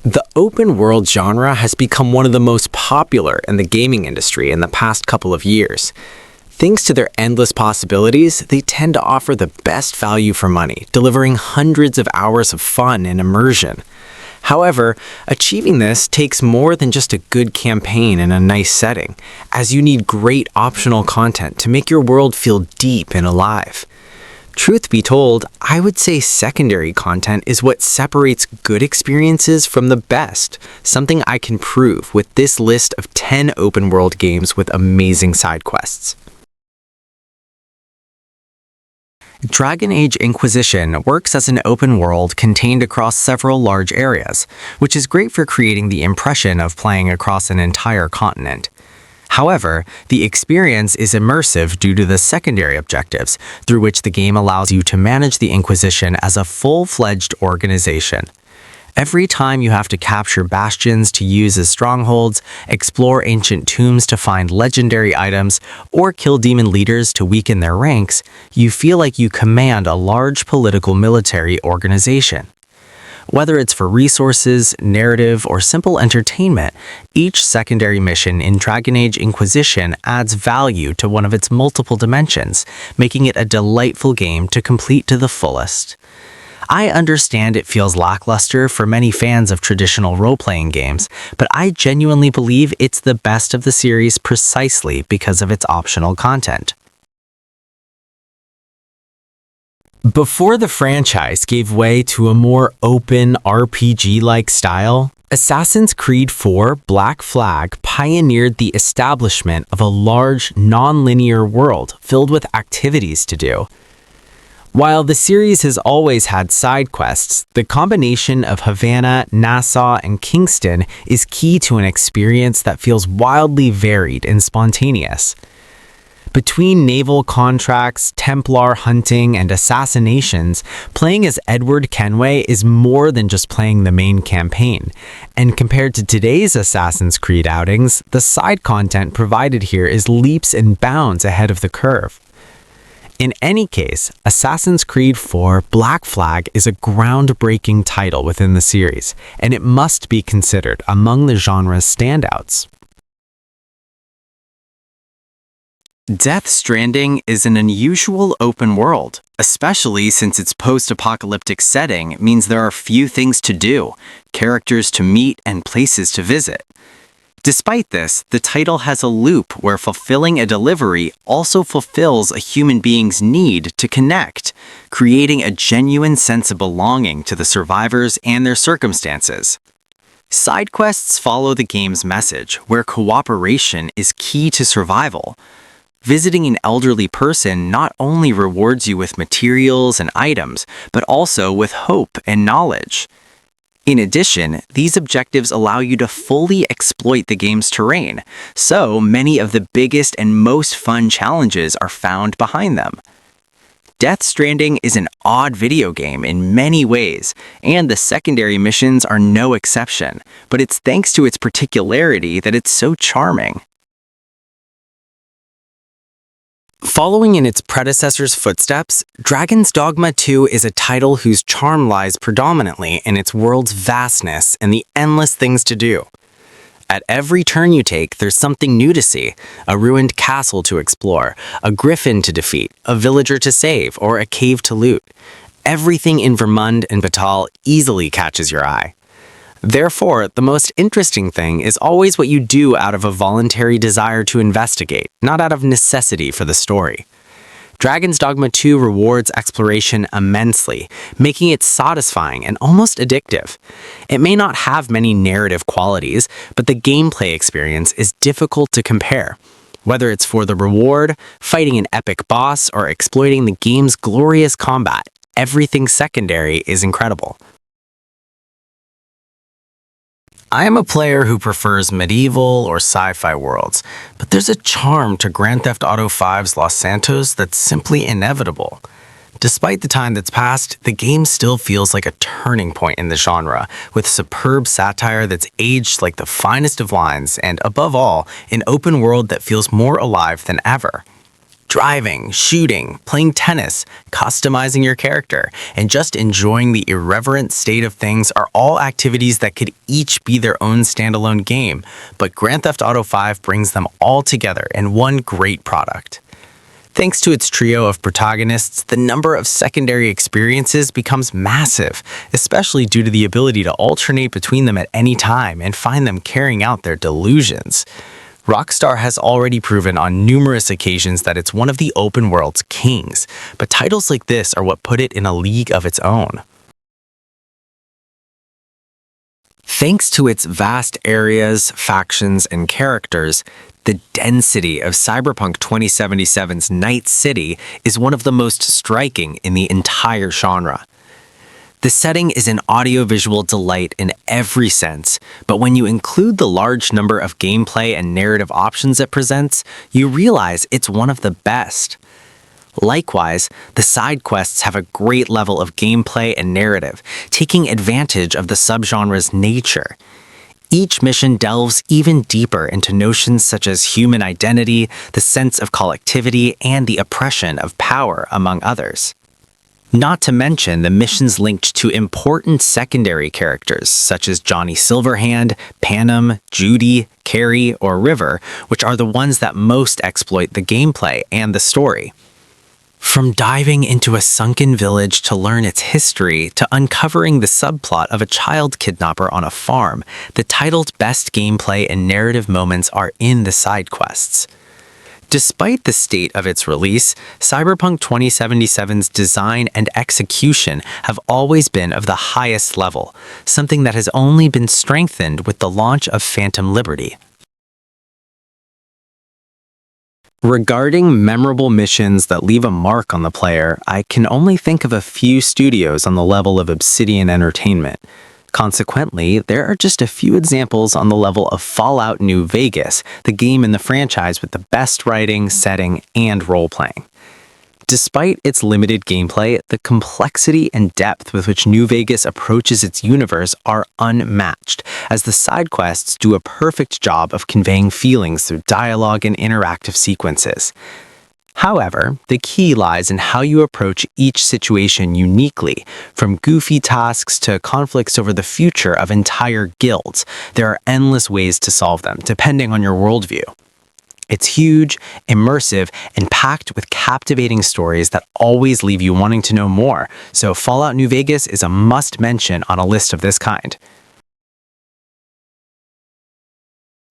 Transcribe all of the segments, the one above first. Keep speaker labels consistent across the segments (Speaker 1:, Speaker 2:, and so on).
Speaker 1: The open world genre has become one of the most popular in the gaming industry in the past couple of years. Thanks to their endless possibilities, they tend to offer the best value for money, delivering hundreds of hours of fun and immersion. However, achieving this takes more than just a good campaign and a nice setting, as you need great optional content to make your world feel deep and alive. Truth be told, I would say secondary content is what separates good experiences from the best, something I can prove with this list of 10 open-world games with amazing side quests. Dragon Age Inquisition works as an open world contained across several large areas, which is great for creating the impression of playing across an entire continent. However, the experience is immersive due to the secondary objectives, through which the game allows you to manage the Inquisition as a full-fledged organization. Every time you have to capture bastions to use as strongholds, explore ancient tombs to find legendary items, or kill demon leaders to weaken their ranks, you feel like you command a large political military organization. Whether it's for resources, narrative, or simple entertainment, each secondary mission in Dragon Age Inquisition adds value to one of its multiple dimensions, making it a delightful game to complete to the fullest. I understand it feels lackluster for many fans of traditional role-playing games, but I genuinely believe it's the best of the series precisely because of its optional content. Before the franchise gave way to a more open RPG-like style, Assassin's Creed IV Black Flag pioneered the establishment of a large, non-linear world filled with activities to do. While the series has always had side quests, the combination of Havana, Nassau, and Kingston is key to an experience that feels wildly varied and spontaneous. Between naval contracts, Templar hunting, and assassinations, playing as Edward Kenway is more than just playing the main campaign. And compared to today's Assassin's Creed outings, the side content provided here is leaps and bounds ahead of the curve. In any case, Assassin's Creed IV Black Flag is a groundbreaking title within the series, and it must be considered among the genre's standouts. Death Stranding is an unusual open world, especially since its post-apocalyptic setting means there are few things to do, characters to meet, and places to visit. Despite this, the title has a loop where fulfilling a delivery also fulfills a human being's need to connect, creating a genuine sense of belonging to the survivors and their circumstances. Side quests follow the game's message, where cooperation is key to survival. Visiting an elderly person not only rewards you with materials and items, but also with hope and knowledge. In addition, these objectives allow you to fully exploit the game's terrain, so many of the biggest and most fun challenges are found behind them. Death Stranding is an odd video game in many ways, and the secondary missions are no exception, but it's thanks to its particularity that it's so charming. Following in its predecessor's footsteps, Dragon's Dogma 2 is a title whose charm lies predominantly in its world's vastness and the endless things to do. At every turn you take, there's something new to see, a ruined castle to explore, a griffin to defeat, a villager to save, or a cave to loot. Everything in Vermund and Batal easily catches your eye. Therefore, the most interesting thing is always what you do out of a voluntary desire to investigate, not out of necessity for the story. Dragon's Dogma 2 rewards exploration immensely, making it satisfying and almost addictive. It may not have many narrative qualities, but the gameplay experience is difficult to compare. Whether it's for the reward, fighting an epic boss, or exploiting the game's glorious combat, everything secondary is incredible. I am a player who prefers medieval or sci-fi worlds, but there's a charm to Grand Theft Auto V's Los Santos that's simply inevitable. Despite the time that's passed, the game still feels like a turning point in the genre, with superb satire that's aged like the finest of wines and, above all, an open world that feels more alive than ever. Driving, shooting, playing tennis, customizing your character, and just enjoying the irreverent state of things are all activities that could each be their own standalone game, but Grand Theft Auto V brings them all together in one great product. Thanks to its trio of protagonists, the number of secondary experiences becomes massive, especially due to the ability to alternate between them at any time and find them carrying out their delusions. Rockstar has already proven on numerous occasions that it's one of the open world's kings, but titles like this are what put it in a league of its own. Thanks to its vast areas, factions, and characters, the density of Cyberpunk 2077's Night City is one of the most striking in the entire genre. The setting is an audiovisual delight in every sense, but when you include the large number of gameplay and narrative options it presents, you realize it's one of the best. Likewise, the side quests have a great level of gameplay and narrative, taking advantage of the subgenre's nature. Each mission delves even deeper into notions such as human identity, the sense of collectivity, and the oppression of power, among others. Not to mention the missions linked to important secondary characters such as Johnny Silverhand, Panem, Judy, Carrie, or River, which are the ones that most exploit the gameplay and the story. From diving into a sunken village to learn its history to uncovering the subplot of a child kidnapper on a farm, the title's best gameplay and narrative moments are in the side quests. Despite the state of its release, Cyberpunk 2077's design and execution have always been of the highest level, something that has only been strengthened with the launch of Phantom Liberty. Regarding memorable missions that leave a mark on the player, I can only think of a few studios on the level of Obsidian Entertainment. Consequently, there are just a few examples on the level of Fallout New Vegas, the game in the franchise with the best writing, setting, and role-playing. Despite its limited gameplay, the complexity and depth with which New Vegas approaches its universe are unmatched, as the side quests do a perfect job of conveying feelings through dialogue and interactive sequences. However, the key lies in how you approach each situation uniquely, from goofy tasks to conflicts over the future of entire guilds. There are endless ways to solve them, depending on your worldview. It's huge, immersive, and packed with captivating stories that always leave you wanting to know more, so Fallout New Vegas is a must-mention on a list of this kind.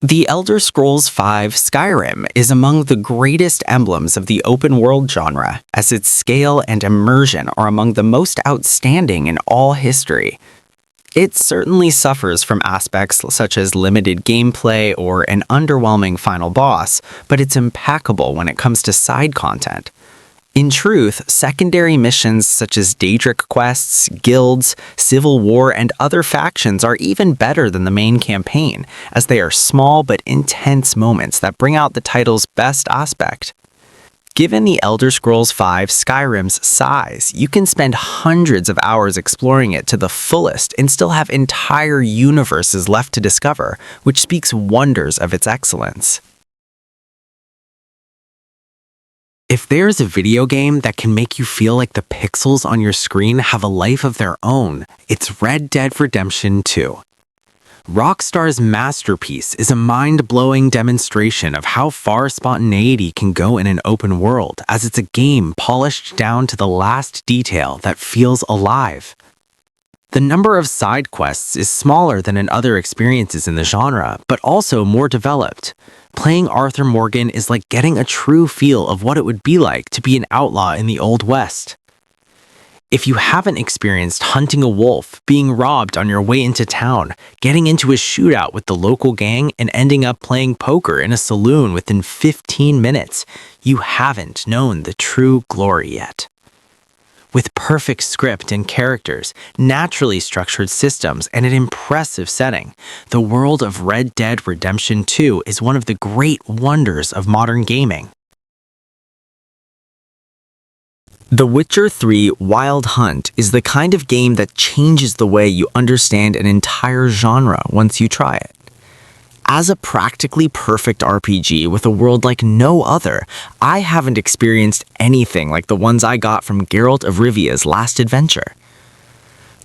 Speaker 1: The Elder Scrolls V Skyrim is among the greatest emblems of the open-world genre, as its scale and immersion are among the most outstanding in all history. It certainly suffers from aspects such as limited gameplay or an underwhelming final boss, but it's impeccable when it comes to side content. In truth, secondary missions such as Daedric quests, guilds, civil war, and other factions are even better than the main campaign, as they are small but intense moments that bring out the title's best aspect. Given the Elder Scrolls V Skyrim's size, you can spend hundreds of hours exploring it to the fullest and still have entire universes left to discover, which speaks wonders of its excellence. If there's a video game that can make you feel like the pixels on your screen have a life of their own, it's Red Dead Redemption 2. Rockstar's masterpiece is a mind-blowing demonstration of how far spontaneity can go in an open world, as it's a game polished down to the last detail that feels alive. The number of side quests is smaller than in other experiences in the genre, but also more developed. Playing Arthur Morgan is like getting a true feel of what it would be like to be an outlaw in the Old West. If you haven't experienced hunting a wolf, being robbed on your way into town, getting into a shootout with the local gang, and ending up playing poker in a saloon within 15 minutes, you haven't known the true glory yet. With perfect script and characters, naturally structured systems, and an impressive setting, the world of Red Dead Redemption 2 is one of the great wonders of modern gaming. The Witcher 3 Wild Hunt is the kind of game that changes the way you understand an entire genre once you try it.
Speaker 2: As a practically perfect RPG with a world like no other, I haven't experienced anything like the ones I got from Geralt of Rivia's last adventure.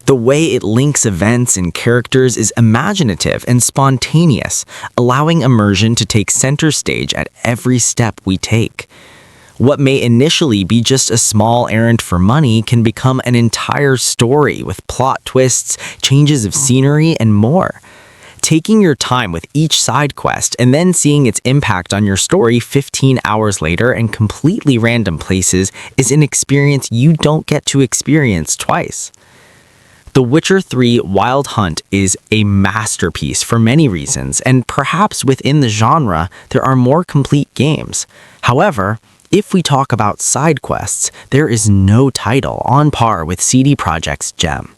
Speaker 2: The way it links events and characters is imaginative and spontaneous, allowing immersion to take center stage at every step we take. What may initially be just a small errand for money can become an entire story with plot twists, changes of scenery, and more. Taking your time with each side quest and then seeing its impact on your story 15 hours later in completely random places is an experience you don't get to experience twice. The Witcher 3 Wild Hunt is a masterpiece for many reasons, and perhaps within the genre, there are more complete games. However, if we talk about side quests, there is no title on par with CD Projekt's gem.